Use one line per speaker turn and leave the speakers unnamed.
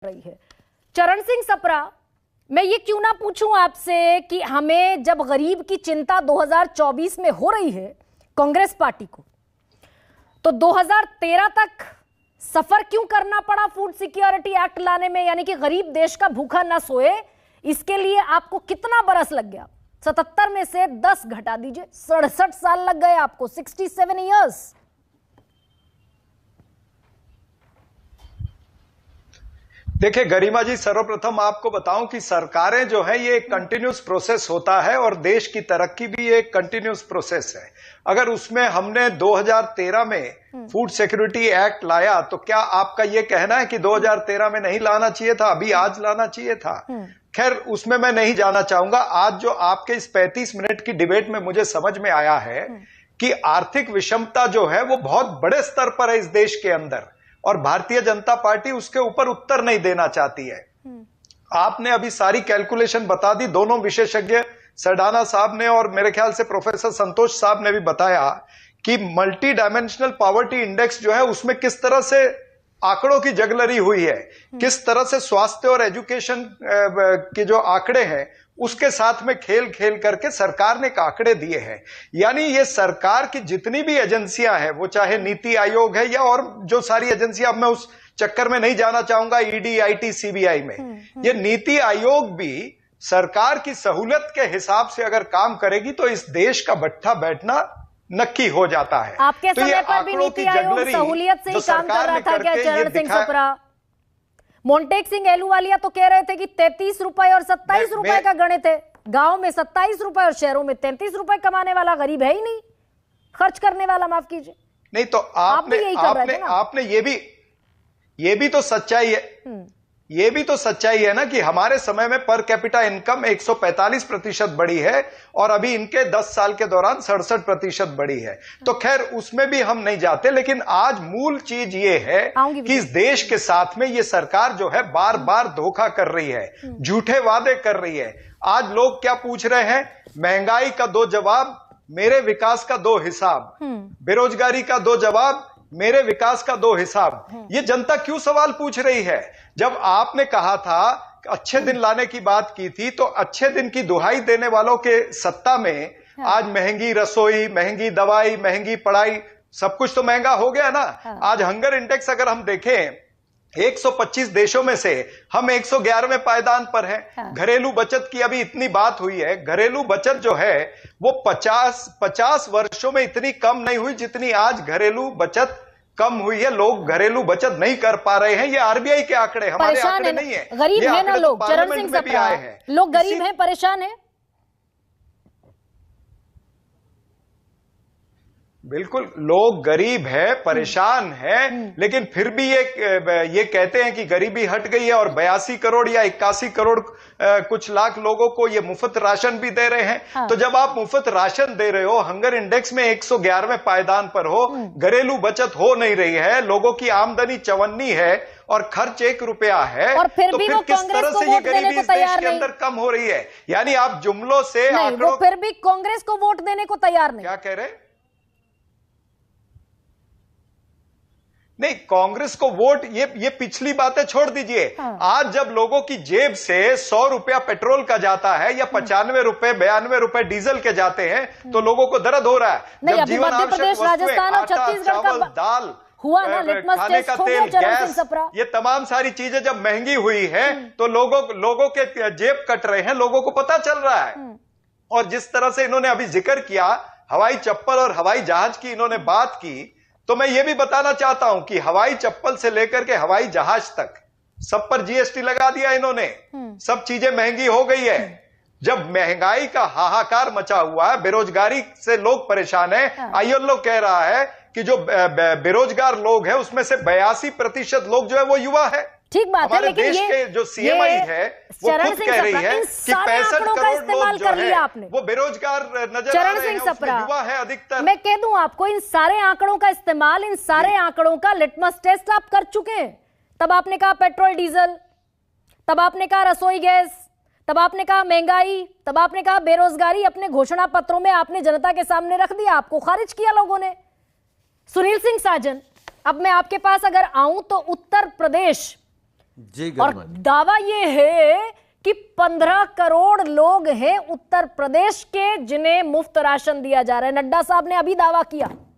रही है। चरण सिंह सप्रा, मैं ये क्यों ना पूछूं आपसे कि हमें जब गरीब की चिंता 2024 में हो रही है कांग्रेस पार्टी को, तो 2013 तक सफर क्यों करना पड़ा फूड सिक्योरिटी एक्ट लाने में, यानी कि गरीब देश का भूखा ना सोए, इसके लिए आपको कितना बरस लग गया? 77 में से 10 घटा दीजिए, 67 साल लग गए आपको, 67 ईयर्स।
देखिए गरिमा जी, सर्वप्रथम आपको बताऊं कि सरकारें जो है ये एक कंटिन्यूस प्रोसेस होता है और देश की तरक्की भी एक कंटिन्यूस प्रोसेस है। अगर उसमें हमने 2013 में फूड सिक्योरिटी एक्ट लाया तो क्या आपका ये कहना है कि 2013 में नहीं लाना चाहिए था, अभी आज लाना चाहिए था? खैर उसमें मैं नहीं जाना चाहूंगा। आज जो आपके इस 35 मिनट की डिबेट में मुझे समझ में आया है कि आर्थिक विषमता जो है वो बहुत बड़े स्तर पर है इस देश के अंदर और भारतीय जनता पार्टी उसके ऊपर उत्तर नहीं देना चाहती है। आपने अभी सारी कैलकुलेशन बता दी, दोनों विशेषज्ञ सरडाना साहब ने और मेरे ख्याल से प्रोफेसर संतोष साहब ने भी बताया कि मल्टी डायमेंशनल पॉवर्टी इंडेक्स जो है उसमें किस तरह से आंकड़ों की जगलरी हुई है, किस तरह से स्वास्थ्य और एजुकेशन के जो आंकड़े हैं उसके साथ में खेल खेल करके सरकार ने आंकड़े दिए हैं। यानी ये सरकार की जितनी भी एजेंसियां हैं, वो चाहे नीति आयोग है या और जो सारी एजेंसियां, अब मैं उस चक्कर में नहीं जाना चाहूंगा, ईडी, आईटी, सीबीआई में, ये नीति आयोग भी सरकार की सहूलियत के हिसाब से अगर काम करेगी तो इस देश का बट्ठा बैठना नक्की हो जाता है।
आपके समय पर भी नीति आयोग सहूलियत से ही काम कर रहा था क्या चरण सिंह सप्रा? मोंटेक सिंह एलूवालिया तो कह रहे थे कि 33 रुपए और 27 रुपए का गणित है, गांव में 27 रुपए और शहरों में 33 रुपए कमाने वाला गरीब है ही नहीं, खर्च करने वाला, माफ कीजिए।
नहीं तो आपने ये भी तो सच्चाई है, ये भी तो सच्चाई है ना कि हमारे समय में पर कैपिटा इनकम 145% बढ़ी है और अभी इनके 10 साल के दौरान 67% बढ़ी है। तो खैर उसमें भी हम नहीं जाते, लेकिन आज मूल चीज ये है कि इस देश के साथ में ये सरकार जो है बार बार धोखा कर रही है, झूठे वादे कर रही है। आज लोग क्या पूछ रहे हैं? महंगाई का 2 जवाब, मेरे विकास का 2 हिसाब। बेरोजगारी का 2 जवाब, मेरे विकास का 2 हिसाब। ये जनता क्यों सवाल पूछ रही है? जब आपने कहा था अच्छे दिन लाने की बात की थी, तो अच्छे दिन की दुहाई देने वालों के सत्ता में आज महंगी रसोई, महंगी दवाई, महंगी पढ़ाई, सब कुछ तो महंगा हो गया ना। आज हंगर इंडेक्स अगर हम देखें, 125 देशों में से हम 111वें पायदान पर हैं। घरेलू बचत की अभी इतनी बात हुई है, घरेलू बचत जो है वो 50 वर्षों में इतनी कम नहीं हुई जितनी आज घरेलू बचत कम हुई है। लोग घरेलू बचत नहीं कर पा रहे हैं। ये आरबीआई के आंकड़े, हमारे आंकड़े नहीं है।
गरीब है ना लोग, चरण सिंह सप्रा, लोग गरीब हैं, परेशान हैं।
बिल्कुल, लोग गरीब है, परेशान है, लेकिन फिर भी ये कहते हैं कि गरीबी हट गई है और 82 करोड़ या 81 करोड़ कुछ लाख लोगों को ये मुफ्त राशन भी दे रहे हैं। तो जब आप मुफ्त राशन दे रहे हो, हंगर इंडेक्स में 111वें पायदान पर हो, घरेलू बचत हो नहीं रही है, लोगों की आमदनी 54 है और खर्च 1 रुपया है, और
फिर
तो
भी
फिर
वो
किस तरह से ये गरीबी इस देश के अंदर कम हो रही है? यानी आप जुमलों से
वो फिर भी कांग्रेस को वोट देने को तैयार नहीं।
क्या कह रहे? नहीं, कांग्रेस को वोट, ये पिछली बातें छोड़ दीजिए। आज जब लोगों की जेब से 100 रुपया पेट्रोल का जाता है या 95 रुपए, 92 रुपए डीजल के जाते हैं, तो लोगों को दर्द हो रहा है। जब जीवन आवश्यक वस्तुएं, आटा, चावल, दाल,
हुआ ना
खाने का तेल, गैस, ये तमाम सारी चीजें जब महंगी हुई है तो लोगों के जेब कट रहे हैं, लोगों को पता चल रहा है। और जिस तरह से इन्होंने अभी जिक्र किया हवाई चप्पल और हवाई जहाज की, इन्होंने बात की, तो मैं ये भी बताना चाहता हूं कि हवाई चप्पल से लेकर के हवाई जहाज तक सब पर जीएसटी लगा दिया इन्होंने। सब चीजें महंगी हो गई है। जब महंगाई का हाहाकार मचा हुआ है, बेरोजगारी से लोग परेशान हैं। आईएलओ कह रहा है कि जो बेरोजगार लोग हैं उसमें से 82% लोग जो है वो युवा है।
ठीक बात है, लेकिन
देश के जो सीएमआई है वो खुद कह रही है कि 65 करोड़ लोग जो है वो बेरोजगार नजर आ रहे हैं, उसमें युवा है अधिकतर।
मैं कह दूं आपको, इन सारे आंकड़ों का इस्तेमाल, इन सारे आंकड़ों का लिटमस टेस्ट आप कर चुके हैं। तब आपने कहा पेट्रोल डीजल, तब आपने कहा रसोई गैस, तब आपने कहा महंगाई, तब आपने कहा बेरोजगारी। अपने घोषणा पत्रों में आपने जनता के सामने रख दिया, आपको खारिज किया लोगों ने। सुनील सिंह साजन, अब मैं आपके पास अगर आऊं तो उत्तर प्रदेश
जी
और
गरिमा जी।
दावा ये है कि 15 करोड़ लोग हैं उत्तर प्रदेश के जिन्हें मुफ्त राशन दिया जा रहा है। नड्डा साहब ने अभी दावा किया